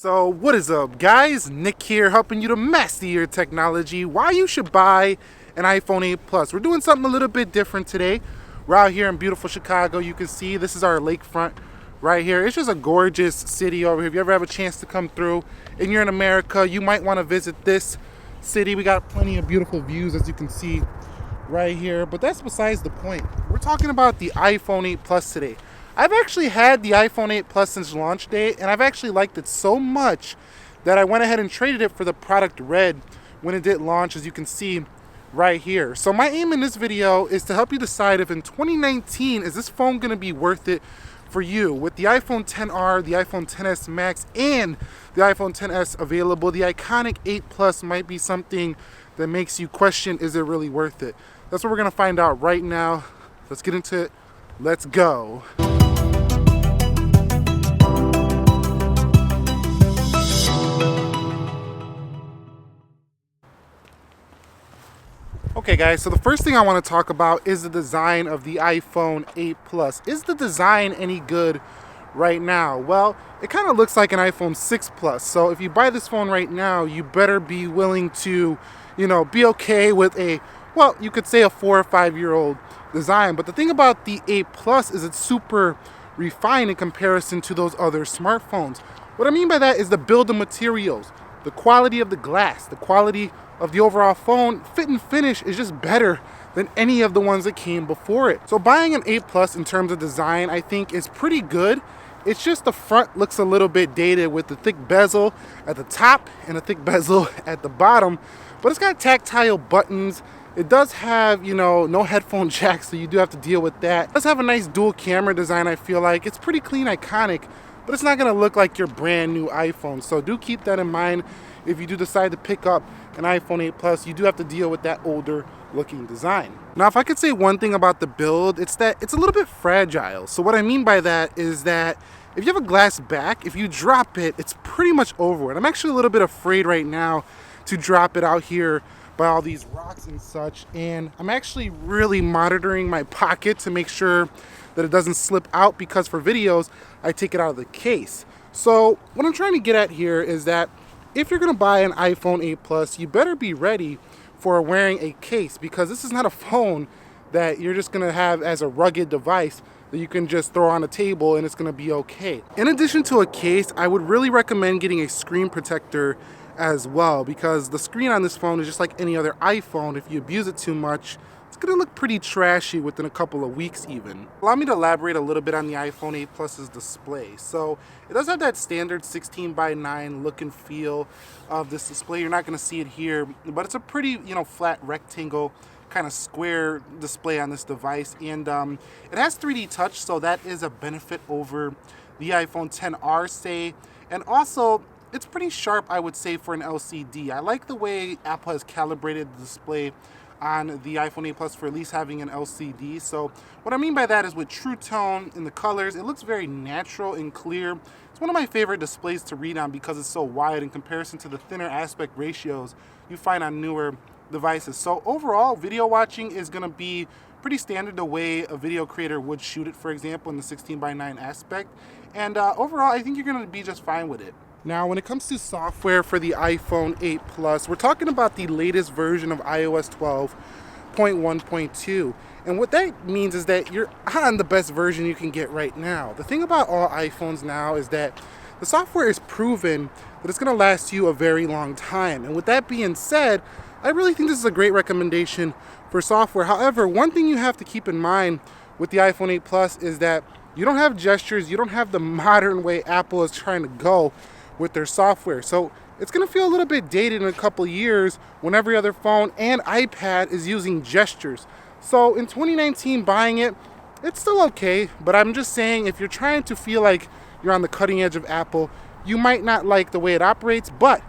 So what is up, guys? Nick here, helping you to master your technology. Why you should buy an iPhone 8 Plus. We're doing something a little bit different today. We're out here in beautiful Chicago. You can see this is our lakefront right here. It's just a gorgeous city over here. If you ever have a chance to come through and you're in America, you might want to visit this city. We got plenty of beautiful views, as you can see right here. But that's besides the point. We're talking about the iPhone 8 Plus today. I've actually had the iPhone 8 Plus since launch day, and I've actually liked it so much that I went ahead and traded it for the product Red when it did launch, as you can see right here. So my aim in this video is to help you decide if in 2019, is this phone going to be worth it for you? With the iPhone XR, the iPhone XS Max, and the iPhone XS available, the iconic 8 Plus might be something that makes you question, is it really worth it? That's what we're going to find out right now. Let's get into it. Let's go. Okay guys, so the first thing I want to talk about is the design of the iPhone 8 Plus. Is the design any good right now? Well, it kind of looks like an iPhone 6 Plus. So if you buy this phone right now, you better be willing to, be okay with a, well, you could say a 4 or 5 year old design. But the thing about the 8 Plus is it's super refined in comparison to those other smartphones. What I mean by that is the build of materials, the quality of the glass, the quality of the overall phone. Fit and finish is just better than any of the ones that came before it. So buying an 8 Plus in terms of design, I think is pretty good. It's just the front looks a little bit dated with the thick bezel at the top and a thick bezel at the bottom, but it's got tactile buttons. It does have, no headphone jack, so you do have to deal with that. It does have a nice dual camera design, I feel like. It's pretty clean, iconic, but it's not gonna look like your brand new iPhone. So do keep that in mind. If you do decide to pick up an iPhone 8 Plus, you do have to deal with that older looking design. Now, if I could say one thing about the build, it's that it's a little bit fragile. So what I mean by that is that if you have a glass back, if you drop it, it's pretty much over it. I'm actually a little bit afraid right now to drop it out here by all these rocks and such. And I'm actually really monitoring my pocket to make sure that it doesn't slip out, because for videos, I take it out of the case. So what I'm trying to get at here is that if you're gonna buy an iPhone 8 Plus, you better be ready for wearing a case, because this is not a phone that you're just gonna have as a rugged device that you can just throw on a table and it's gonna be okay. In addition to a case, I would really recommend getting a screen protector as well, because the screen on this phone is just like any other iPhone. If you abuse it too much, it's gonna look pretty trashy within a couple of weeks even. Allow me to elaborate a little bit on the iPhone 8 Plus's display. So it does have that standard 16:9 look and feel of this display. You're not gonna see it here, but it's a pretty, flat rectangle kind of square display on this device. And it has 3D touch, so that is a benefit over the iPhone XR, say. And also, it's pretty sharp, I would say, for an LCD. I like the way Apple has calibrated the display on the iPhone 8 Plus for at least having an LCD. So what I mean by that is with True Tone in the colors, it looks very natural and clear. It's one of my favorite displays to read on because it's so wide in comparison to the thinner aspect ratios you find on newer devices. So overall, video watching is gonna be pretty standard the way a video creator would shoot it, for example, in the 16:9 aspect. And overall, I think you're gonna be just fine with it. Now, when it comes to software for the iPhone 8 Plus, we're talking about the latest version of iOS 12.1.2. And what that means is that you're on the best version you can get right now. The thing about all iPhones now is that the software is proven that it's gonna last you a very long time. And with that being said, I really think this is a great recommendation for software. However, one thing you have to keep in mind with the iPhone 8 Plus is that you don't have gestures, you don't have the modern way Apple is trying to go with their software. So it's gonna feel a little bit dated in a couple years when every other phone and iPad is using gestures. So in 2019, buying it, it's still okay, but I'm just saying, if you're trying to feel like you're on the cutting edge of Apple, you might not like the way it operates. But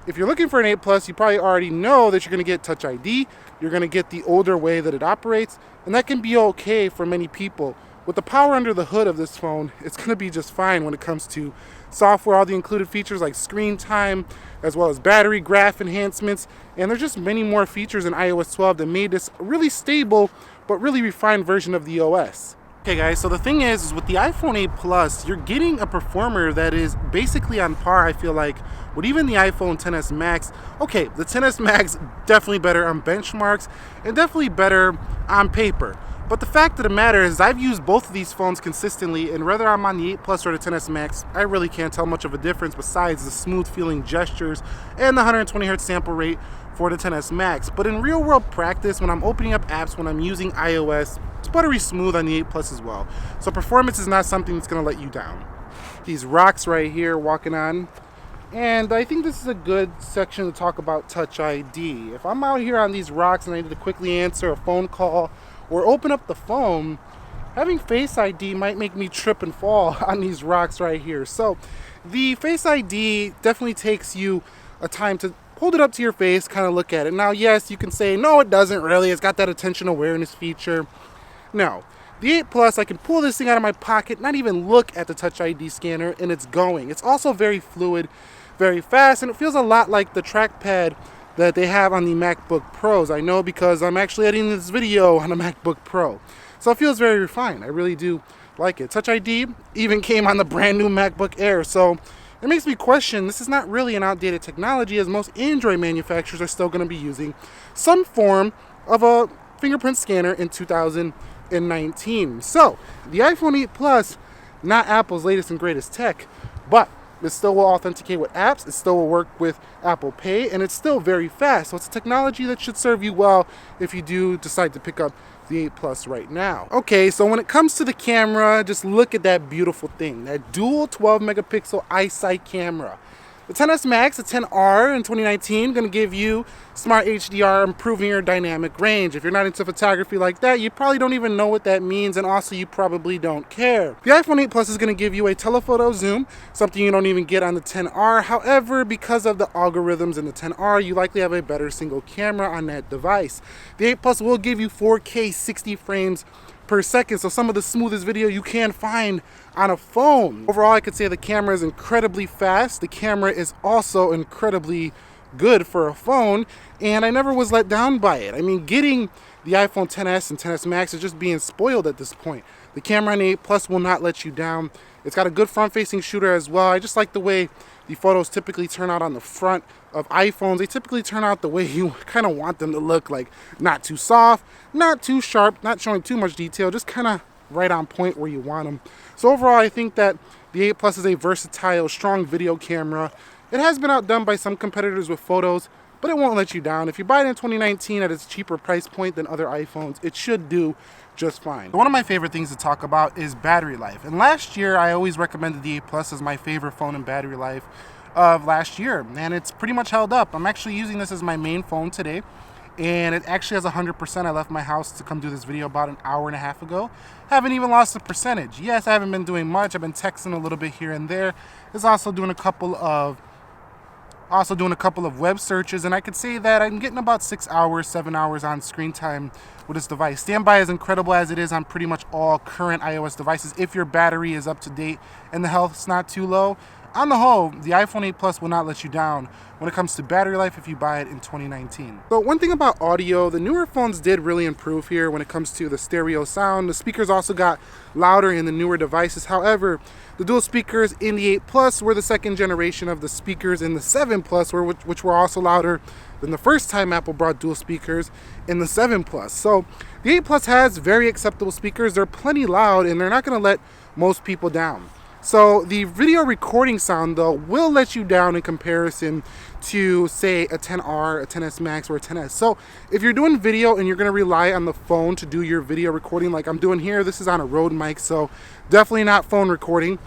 if you're looking for an 8 Plus, you probably already know that you're gonna get Touch ID, you're gonna get the older way that it operates, and that can be okay for many people. With the power under the hood of this phone, it's gonna be just fine when it comes to software, all the included features like screen time, as well as battery graph enhancements, and there's just many more features in iOS 12 that made this a really stable but really refined version of the OS. Okay guys, so the thing is with the iPhone 8 Plus, you're getting a performer that is basically on par, I feel like, with even the iPhone XS Max. Okay, the XS Max definitely better on benchmarks and definitely better on paper. But the fact of the matter is I've used both of these phones consistently, and whether I'm on the 8 Plus or the XS Max, I really can't tell much of a difference besides the smooth feeling gestures and the 120 Hz sample rate for the XS Max. But in real world practice, when I'm opening up apps, when I'm using iOS, it's buttery smooth on the 8 Plus as well. So performance is not something that's going to let you down. These rocks right here walking on. And I think this is a good section to talk about Touch ID. If I'm out here on these rocks and I need to quickly answer a phone call or open up the phone, having Face ID might make me trip and fall on these rocks right here. So the Face ID definitely takes you a time to hold it up to your face, kind of look at it. Now, yes, you can say, no, it doesn't really. It's got that attention awareness feature. No. The 8 Plus, I can pull this thing out of my pocket, not even look at the Touch ID scanner, and it's going. It's also very fluid, very fast, and it feels a lot like the trackpad that they have on the MacBook Pros. I know because I'm actually editing this video on a MacBook Pro. So it feels very refined. I really do like it. Touch ID even came on the brand new MacBook Air. So it makes me question, this is not really an outdated technology, as most Android manufacturers are still going to be using some form of a fingerprint scanner in 2019. So the iPhone 8 Plus, not Apple's latest and greatest tech, but it still will authenticate with apps, it still will work with Apple Pay, and it's still very fast. So it's a technology that should serve you well if you do decide to pick up the 8 Plus right now. Okay, so when it comes to the camera, just look at that beautiful thing, that dual 12 megapixel iSight camera. The XS Max, the 10R in 2019, going to give you smart HDR, improving your dynamic range. If you're not into photography like that, you probably don't even know what that means, and also you probably don't care. The iPhone 8 Plus is going to give you a telephoto zoom, something you don't even get on the 10R. However, because of the algorithms in the 10R, you likely have a better single camera on that device. The 8 Plus will give you 4K 60 frames per second, so some of the smoothest video you can find on a phone. Overall, I could say the camera is incredibly fast. The camera is also incredibly good for a phone, and I never was let down by it. I mean, getting the iPhone XS and XS Max is just being spoiled at this point. The camera on the 8 Plus will not let you down. It's got a good front-facing shooter as well. I just like the way the photos typically turn out on the front of iPhones. They typically turn out the way you kind of want them to look, like not too soft, not too sharp, not showing too much detail, just kind of right on point where you want them. So overall, I think that the 8 Plus is a versatile, strong video camera. It has been outdone by some competitors with photos, but it won't let you down. If you buy it in 2019 at its cheaper price point than other iPhones, it should do just fine. One of my favorite things to talk about is battery life. And last year, I always recommended the 8 Plus as my favorite phone in battery life of last year, and it's pretty much held up. I'm actually using this as my main phone today, and it actually has 100%. I left my house to come do this video about an hour and a half ago. Haven't even lost the percentage. Yes, I haven't been doing much. I've been texting a little bit here and there. It's also doing a couple of web searches, and I could say that I'm getting about 6 hours, 7 hours on screen time with this device. Standby is incredible as it is on pretty much all current iOS devices if your battery is up to date and the health's not too low. On the whole, the iPhone 8 Plus will not let you down when it comes to battery life if you buy it in 2019. So one thing about audio, the newer phones did really improve here when it comes to the stereo sound. The speakers also got louder in the newer devices. However, the dual speakers in the 8 Plus were the second generation of the speakers in the 7 Plus, which were also louder than the first time Apple brought dual speakers in the 7 Plus. So the 8 Plus has very acceptable speakers. They're plenty loud, and they're not going to let most people down. So the video recording sound, though, will let you down in comparison to, say, a 10R, a XS Max, or a XS. So if you're doing video and you're going to rely on the phone to do your video recording like I'm doing here, this is on a Rode mic, so definitely not phone recording,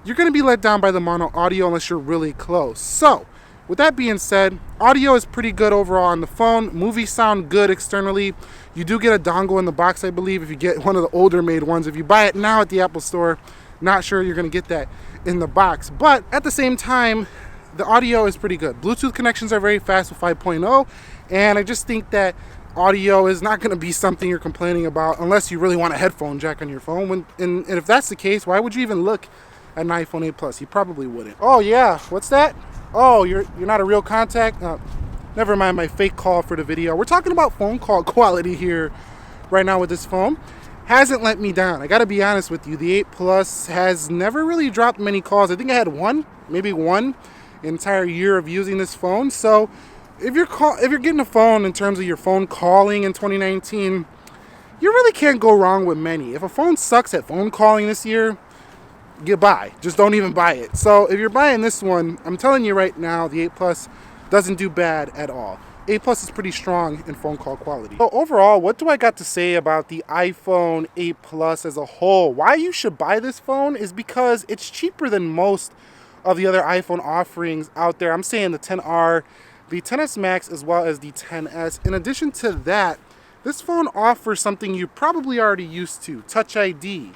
you're going to be let down by the mono audio unless you're really close. So with that being said, audio is pretty good overall on the phone. Movies sound good externally. You do get a dongle in the box, I believe, if you get one of the older made ones. If you buy it now at the Apple Store, not sure you're going to get that in the box. But at the same time, the audio is pretty good. Bluetooth connections are very fast with 5.0, and I just think that audio is not going to be something you're complaining about unless you really want a headphone jack on your phone. And if that's the case, why would you even look at an iPhone 8 Plus? You probably wouldn't. Oh yeah, what's that? Oh, you're not a real contact? Never mind my fake call for the video. We're talking about phone call quality here right now with this phone. hasn't let me down. I gotta be honest with you, the 8 Plus has never really dropped many calls. I think I had one, maybe one entire year of using this phone. So if you're getting a phone in terms of your phone calling in 2019, you really can't go wrong with many. If a phone sucks at phone calling this year, goodbye. Just don't even buy it. So if you're buying this one, I'm telling you right now, the 8 Plus doesn't do bad at all. 8 Plus is pretty strong in phone call quality. So overall, what do I got to say about the iPhone 8 Plus as a whole? Why you should buy this phone is because it's cheaper than most of the other iPhone offerings out there. I'm saying the XR, the XS Max, as well as the XS. In addition to that, this phone offers something you're probably already used to, Touch ID.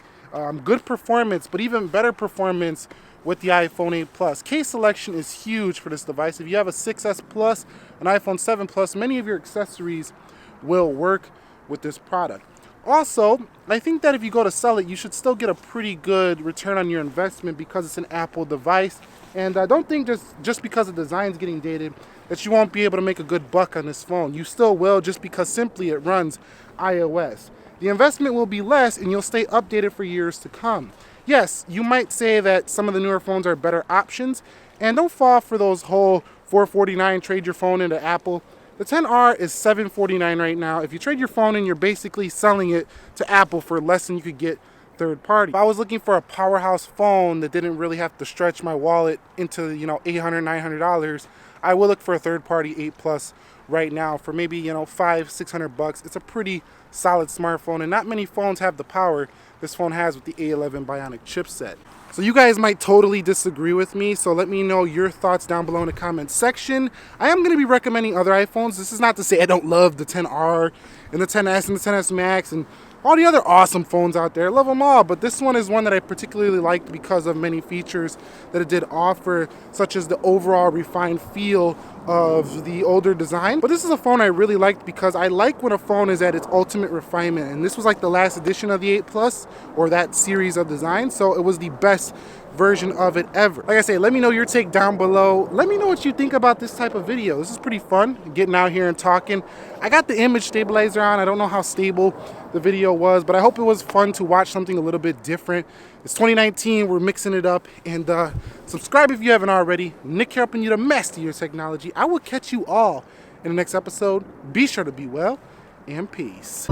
Good performance, but even better performance with the iPhone 8 Plus. Case selection is huge for this device. If you have a 6S Plus, an iPhone 7 Plus, many of your accessories will work with this product. Also, I think that if you go to sell it, you should still get a pretty good return on your investment because it's an Apple device. And I don't think just because the design's getting dated that you won't be able to make a good buck on this phone. You still will, just because simply it runs iOS. The investment will be less and you'll stay updated for years to come. Yes, you might say that some of the newer phones are better options, and don't fall for those whole $449 trade your phone into Apple. The XR is $749 right now. If you trade your phone in, you're basically selling it to Apple for less than you could get third party. If I was looking for a powerhouse phone that didn't really have to stretch my wallet into, $800, $900, I would look for a third party 8 Plus right now for maybe, $500, $600. It's a pretty solid smartphone, and not many phones have the power this phone has with the A11 bionic chipset. So you guys might totally disagree with me, so let me know your thoughts down below in the comments section. I am going to be recommending other iPhones. This is not to say I don't love the XR and the XS and the XS Max and all the other awesome phones out there. I love them all, but this one is one that I particularly liked because of many features that it did offer, such as the overall refined feel of the older design. But this is a phone I really liked because I like when a phone is at its ultimate refinement, and this was like the last edition of the 8 Plus, or that series of design, so it was the best version of it ever. Like I say, let me know your take down below. Let me know what you think about this type of video. This is pretty fun, getting out here and talking. I got the image stabilizer on. I don't know how stable the video was, but I hope it was fun to watch something a little bit different. It's 2019, we're mixing it up, and subscribe if you haven't already. Nick here, helping you to master your technology. I will catch you all in the next episode. Be sure to be well, and peace.